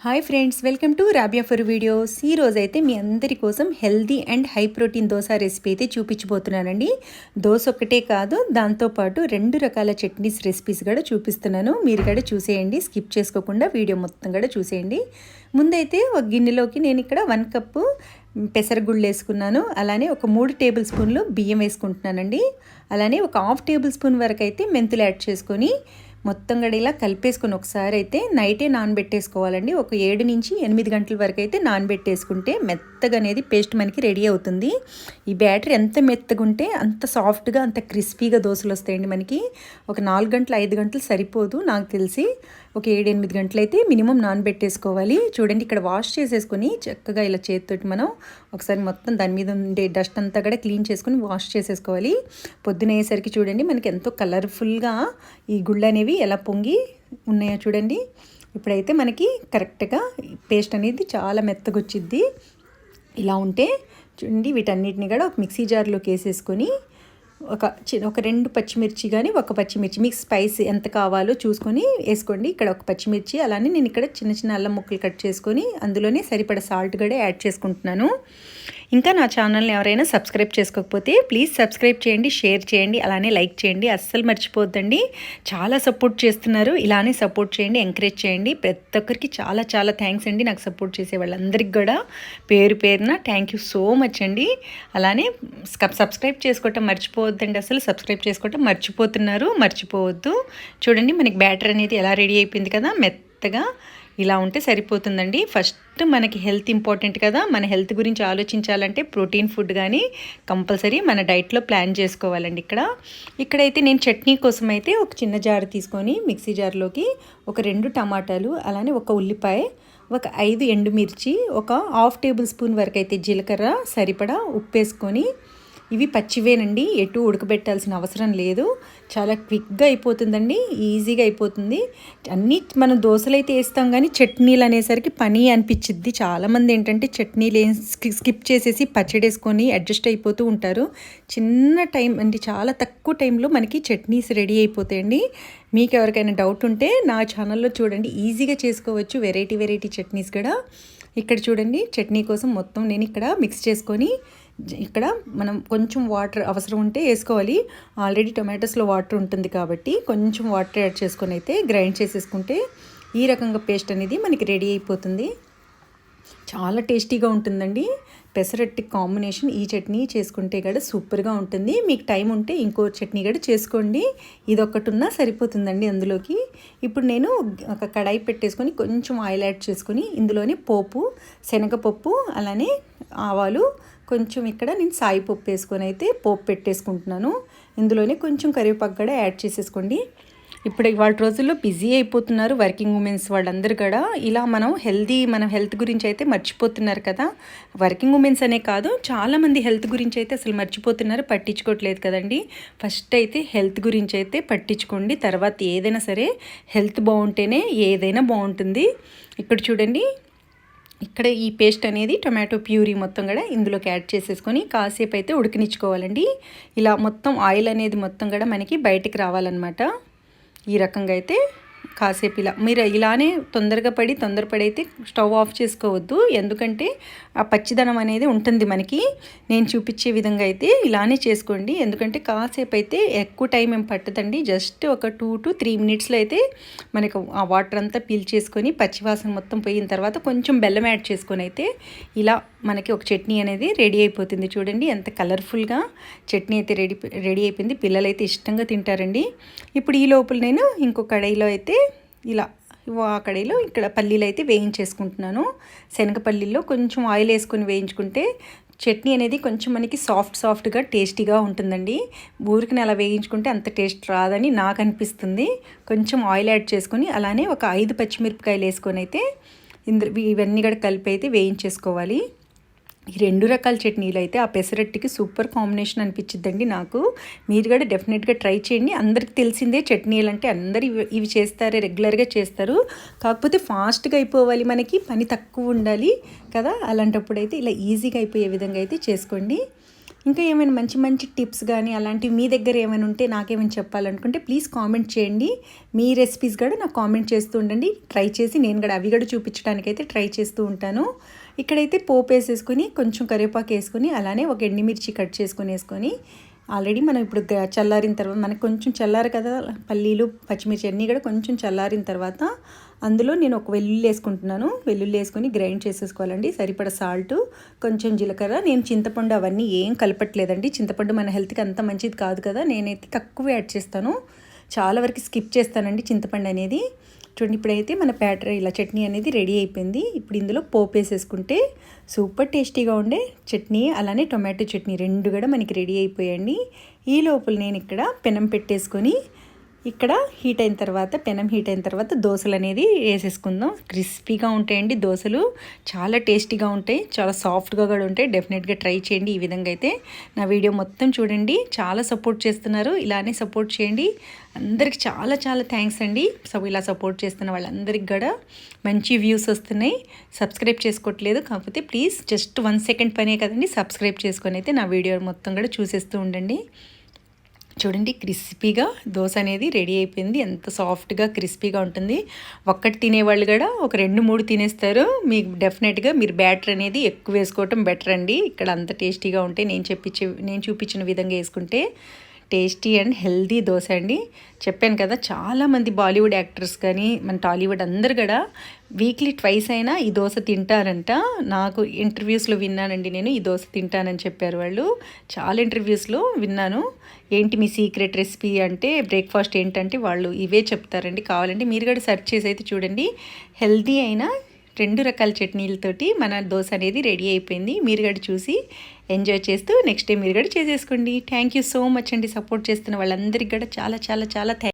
Hi friends, welcome to Rabia for videos. ఈ రోజైతే మీ అందరి కోసం healthy and high protein dosa recipe అయితే చూపించబోతున్నానండి. దోశ ఒక్కటే కాదు, దాంతోపాటు 2 రకాల చట్నీస్ రెసిపీస్ కూడా చూపిస్తున్నాను. మీరు కూడా చూసేయండి, స్కిప్ చేసుకోకుండా వీడియో మొత్తం కూడా చూసేయండి. ముందైతే ఒక గిన్నెలోకి నేను ఇక్కడ 1 కప్పు పెసరగుళ్ళు వేసుకున్నాను. అలానే ఒక 3 టేబుల్ స్పూన్లు బియ్యం వేసుకుంటున్నానండి. అలానే ఒక హాఫ్ టేబుల్ స్పూన్ వరకు అయితే మెంతులు యాడ్ చేసుకొని మొత్తం కూడా ఇలా కలిపేసుకొని ఒకసారి అయితే నైటే నానబెట్టేసుకోవాలండి. ఒక 7 నుంచి 8 గంటల వరకు అయితే నానబెట్టేసుకుంటే మెత్తగా అనేది పేస్ట్ మనకి రెడీ అవుతుంది. ఈ బ్యాటర్ ఎంత మెత్తగా ఉంటే అంత సాఫ్ట్గా, అంత క్రిస్పీగా దోశలు వస్తాయండి మనకి. ఒక 4 గంటలు 5 గంటలు సరిపోదు నాకు తెలిసి. ఒక 7-8 గంటలు అయితే మినిమం నానబెట్టేసుకోవాలి. చూడండి, ఇక్కడ వాష్ చేసేసుకొని చక్కగా ఇలా చేతితోటి మనం ఒకసారి మొత్తం దాని మీద ఉండే డస్ట్ అంతా కూడా క్లీన్ చేసుకొని వాష్ చేసేసుకోవాలి. పొద్దునయ్యేసరికి చూడండి మనకి ఎంతో కలర్ఫుల్గా ఈ గుళ్ళు అనేవి ఎలా పొంగి ఉన్నాయో చూడండి. ఇప్పుడైతే మనకి కరెక్ట్గా పేస్ట్ అనేది చాలా మెత్తగా వచ్చిద్ది. ఇలా ఉంటే చూడండి, వీటన్నిటిని కూడా ఒక మిక్సీ జార్లోకి వేసేసుకొని ఒక 2 పచ్చిమిర్చి కానీ ఒక పచ్చిమిర్చి, మీకు స్పైస్ ఎంత కావాలో చూసుకొని వేసుకోండి. ఇక్కడ ఒక పచ్చిమిర్చి, అలానే నేను ఇక్కడ చిన్న చిన్న అల్లం ముక్కలు కట్ చేసుకొని అందులోనే సరిపడా సాల్ట్ కూడా యాడ్ చేసుకుంటున్నాను. ఇంకా నా ఛానల్ని ఎవరైనా సబ్స్క్రైబ్ చేసుకోకపోతే ప్లీజ్ సబ్స్క్రైబ్ చేయండి, షేర్ చేయండి, అలానే లైక్ చేయండి. అస్సలు మర్చిపోద్దండి. చాలా సపోర్ట్ చేస్తున్నారు, ఇలానే సపోర్ట్ చేయండి, ఎంకరేజ్ చేయండి. ప్రతి ఒక్కరికి చాలా చాలా థ్యాంక్స్ అండి. నాకు సపోర్ట్ చేసే వాళ్ళందరికీ కూడా పేరు పేరున థ్యాంక్ యూ సో మచ్ అండి. అలానే సబ్స్క్రైబ్ చేసుకోవటం మర్చిపోవద్దండి. అసలు సబ్స్క్రైబ్ చేసుకోవటం మర్చిపోవద్దు. చూడండి, మనకి బ్యాటర్ అనేది ఎలా రెడీ అయిపోయింది కదా, మెత్తగా ఇలా ఉంటే సరిపోతుందండి. ఫస్ట్ మనకి హెల్త్ ఇంపార్టెంట్ కదా, మన హెల్త్ గురించి ఆలోచించాలంటే ప్రోటీన్ ఫుడ్ కానీ కంపల్సరీ మన డైట్లో ప్లాన్ చేసుకోవాలండి. ఇక్కడైతే నేను చట్నీ కోసం అయితే ఒక చిన్న జార్ తీసుకొని మిక్సీ జార్లోకి ఒక 2 టమాటాలు, అలానే ఒక ఉల్లిపాయ, ఒక 5 ఎండుమిర్చి, ఒక హాఫ్ టేబుల్ స్పూన్ వరకు అయితే జీలకర్ర, సరిపడా ఉప్పు వేసుకొని, ఇవి పచ్చివేనండి, ఎటు ఉడకబెట్టాల్సిన అవసరం లేదు. చాలా క్విక్గా అయిపోతుందండి, ఈజీగా అయిపోతుంది. అన్నీ మనం దోశలు అయితే వేస్తాం కానీ చట్నీలు అనేసరికి పని అనిపించిద్ది. చాలామంది ఏంటంటే చట్నీలు స్కిప్ చేసేసి పచ్చడి వేసుకొని అడ్జస్ట్ అయిపోతూ ఉంటారు. చిన్న టైం అంటే చాలా తక్కువ టైంలో మనకి చట్నీస్ రెడీ అయిపోతాయండి. మీకు ఎవరికైనా డౌట్ ఉంటే నా ఛానల్లో చూడండి, ఈజీగా చేసుకోవచ్చు వెరైటీ చట్నీస్ కూడా. ఇక్కడ చూడండి, చట్నీ కోసం మొత్తం నేను ఇక్కడ మిక్స్ చేసుకొని, ఇక్కడ మనం కొంచెం వాటర్ అవసరం ఉంటే వేసుకోవాలి. ఆల్రెడీ టొమాటోస్లో వాటర్ ఉంటుంది కాబట్టి కొంచెం వాటర్ యాడ్ చేసుకొని అయితే గ్రైండ్ చేసేసుకుంటే ఈ రకంగా పేస్ట్ అనేది మనకి రెడీ అయిపోతుంది. చాలా టేస్టీగా ఉంటుందండి. పెసరట్టి కాంబినేషన్ ఈ చట్నీ చేసుకుంటే కూడా సూపర్గా ఉంటుంది. మీకు టైం ఉంటే ఇంకో చట్నీ కూడా చేసుకోండి. ఇది ఒక్కటి ఉన్నా సరిపోతుందండి అందులోకి. ఇప్పుడు నేను ఒక కడాయి పెట్టేసుకొని కొంచెం ఆయిల్ యాడ్ చేసుకొని ఇందులోనే పోపు, శనగపప్పు, అలానే ఆవాలు, కొంచెం ఇక్కడ నేను సాయి పప్పు వేసుకొని అయితే పోపు పెట్టేసుకుంటున్నాను. ఇందులోనే కొంచెం కరివేపాకు కూడా యాడ్ చేసేసుకోండి. ఇప్పుడు ఇవాళ రోజుల్లో బిజీ అయిపోతున్నారు వర్కింగ్ ఉమెన్స్ వాళ్ళందరూ కూడా. ఇలా మన హెల్త్ గురించి అయితే మర్చిపోతున్నారు కదా. వర్కింగ్ ఉమెన్స్ అనే కాదు, చాలామంది హెల్త్ గురించి అయితే అసలు మర్చిపోతున్నారు, పట్టించుకోవట్లేదు కదండి. ఫస్ట్ అయితే హెల్త్ గురించి అయితే పట్టించుకోండి. తర్వాత ఏదైనా సరే హెల్త్ బాగుంటేనే ఏదైనా బాగుంటుంది. ఇక్కడ చూడండి, ఇక్కడ ఈ పేస్ట్ అనేది టొమాటో ప్యూరీ మొత్తం కూడా ఇందులోకి యాడ్ చేసేసుకొని కాసేపు అయితే ఉడికినిచ్చుకోవాలండి. ఇలా మొత్తం ఆయిల్ అనేది మొత్తం కూడా మనకి బయటికి రావాలన్నమాట. ఈ రకంగా అయితే కాసేపు ఇలా మీరు ఇలానే తొందరపడి అయితే స్టవ్ ఆఫ్ చేసుకోవద్దు. ఎందుకంటే ఆ పచ్చిదనం అనేది ఉంటుంది మనకి. నేను చూపించే విధంగా అయితే ఇలానే చేసుకోండి. ఎందుకంటే కాసేపు అయితే ఎక్కువ టైం ఏం పట్టదండి. జస్ట్ ఒక 2 to 3 మినిట్స్లో అయితే మనకు ఆ వాటర్ అంతా పీల్చేసుకొని పచ్చివాసన మొత్తం పోయిన తర్వాత కొంచెం బెల్లం యాడ్ చేసుకొని అయితే ఇలా మనకి ఒక చట్నీ అనేది రెడీ అయిపోతుంది. చూడండి, ఎంత కలర్ఫుల్గా చట్నీ అయితే రెడీ అయిపోయింది. పిల్లలైతే ఇష్టంగా తింటారండి. ఇప్పుడు ఈ లోపల నేను ఇంకో కడాయిలో అయితే ఇలా ఆ కడాయిలో ఇక్కడ పల్లీలు అయితే వేయించేసుకుంటున్నాను. శనగపల్లీల్లో కొంచెం ఆయిల్ వేసుకొని వేయించుకుంటే చట్నీ అనేది కొంచెం మనకి సాఫ్ట్గా టేస్టీగా ఉంటుందండి. ఊరికి అలా వేయించుకుంటే అంత టేస్ట్ రాదని నాకు అనిపిస్తుంది. కొంచెం ఆయిల్ యాడ్ చేసుకొని అలానే ఒక 5 పచ్చిమిరపకాయలు వేసుకొని అయితే ఇవన్నీ కూడా కలిపి అయితే వేయించేసుకోవాలి. ఈ 2 రకాల చట్నీలు అయితే ఆ పెసరట్టికి సూపర్ కాంబినేషన్ అనిపించిద్దండి నాకు. మీరు కూడా డెఫినెట్గా ట్రై చేయండి. అందరికి తెలిసిందే చట్నీలు అంటే, అందరు ఇవి చేస్తారు, రెగ్యులర్గా చేస్తారు. కాకపోతే ఫాస్ట్గా అయిపోవాలి, మనకి పని తక్కువ ఉండాలి కదా. అలాంటప్పుడు అయితే ఇలా ఈజీగా అయిపోయే విధంగా అయితే చేసుకోండి. ఇంకా ఏమైనా మంచి మంచి టిప్స్ కానీ అలాంటివి మీ దగ్గర ఏమైనా ఉంటే నాకేమైనా చెప్పాలనుకుంటే ప్లీజ్ కామెంట్ చేయండి. మీ రెసిపీస్ కూడా నాకు కామెంట్ చేస్తూ ఉండండి. ట్రై చేసి నేను కూడా అవి కూడా చూపించడానికైతే ట్రై చేస్తూ ఉంటాను. ఇక్కడైతే పోపు వేసేసుకుని కొంచెం కరివేపాకు వేసుకుని అలానే ఒక ఎండుమిర్చి కట్ చేసుకుని వేసుకొని ఆల్రెడీ మనం ఇప్పుడు చల్లారిన తర్వాత మనకు కొంచెం చల్లారు కదా పల్లీలు పచ్చిమిర్చి అన్నీ కూడా కొంచెం చల్లారిన తర్వాత అందులో నేను ఒక వెల్లుల్లి వేసుకుంటున్నాను. వెల్లుల్లి వేసుకొని గ్రైండ్ చేసేసుకోవాలండి. సరిపడ సాల్ట్, కొంచెం జీలకర్ర. నేను చింతపండు అవన్నీ ఏం కలపట్లేదండి. చింతపండు మన హెల్త్కి అంత మంచిది కాదు కదా, నేనైతే తక్కువ యాడ్ చేస్తాను. చాలా వరకు స్కిప్ చేస్తానండి చింతపండు అనేది. చూడండి ఇప్పుడైతే మన బ్యాటర్ ఇలా చట్నీ అనేది రెడీ అయిపోయింది. ఇప్పుడు ఇందులో పోపు వేసేసుకుంటే సూపర్ టేస్టీగా ఉండే చట్నీ అలానే టొమాటో చట్నీ రెండు కూడా మనకి రెడీ అయిపోయాయండి. ఈ లోపల నేను ఇక్కడ పెనం పెట్టేసుకొని ఇక్కడ పెనం హీట్ అయిన తర్వాత దోశలు అనేది వేసేసుకుందాం. క్రిస్పీగా ఉంటాయండి దోశలు, చాలా టేస్టీగా ఉంటాయి, చాలా సాఫ్ట్గా కూడా ఉంటాయి. డెఫినెట్గా ట్రై చేయండి. ఈ విధంగా అయితే నా వీడియో మొత్తం చూడండి. చాలా సపోర్ట్ చేస్తున్నారు, ఇలానే సపోర్ట్ చేయండి. అందరికి చాలా చాలా థ్యాంక్స్ అండి. సో ఇలా సపోర్ట్ చేస్తున్న వాళ్ళందరికీ కూడా మంచి వ్యూస్ వస్తున్నాయి. సబ్స్క్రైబ్ చేసుకోవట్లేదు, కాకపోతే ప్లీజ్ జస్ట్ 1 సెకండ్ పనే కదండి, సబ్స్క్రైబ్ చేసుకొని అయితే నా వీడియో మొత్తం కూడా చూసేస్తూ ఉండండి. చూడండి క్రిస్పీగా దోశ అనేది రెడీ అయిపోయింది. ఎంత సాఫ్ట్గా క్రిస్పీగా ఉంటుంది. ఒక్కటి తినేవాళ్ళు కూడా ఒక 2-3 తినేస్తారు. మీకు డెఫినెట్గా మీరు బ్యాటర్ అనేది ఎక్కువ వేసుకోవటం బెటర్ అండి. ఇక్కడ అంత టేస్టీగా ఉంటే నేను చూపించిన విధంగా వేసుకుంటే టేస్టీ అండ్ హెల్దీ దోశ అండి. చెప్పాను కదా, చాలామంది బాలీవుడ్ యాక్టర్స్ కానీ మన టాలీవుడ్ అందరు కూడా వీక్లీ ట్వైస్ అయినా ఈ దోశ తింటారంట. నాకు ఇంటర్వ్యూస్లో విన్నానండి, నేను ఈ దోశ తింటానని చెప్పారు వాళ్ళు. చాలా ఇంటర్వ్యూస్లో విన్నాను. ఏంటి మీ సీక్రెట్ రెసిపీ అంటే బ్రేక్ఫాస్ట్ ఏంటంటే వాళ్ళు ఇవే చెప్తారండి. కావాలంటే మీరు కూడా సెర్చ్ చేసి అయితే చూడండి. హెల్దీ అయినా 2 రకాల చట్నీలతోటి మన దోశ అనేది రెడీ అయిపోయింది. మీరు కూడా చూసి ఎంజాయ్ చేస్తూ నెక్స్ట్ డే మీరు కూడా చేసేసుకోండి. థ్యాంక్ యూ సో మచ్ అండి. సపోర్ట్ చేస్తున్న వాళ్ళందరికీ కూడా చాలా చాలా చాలా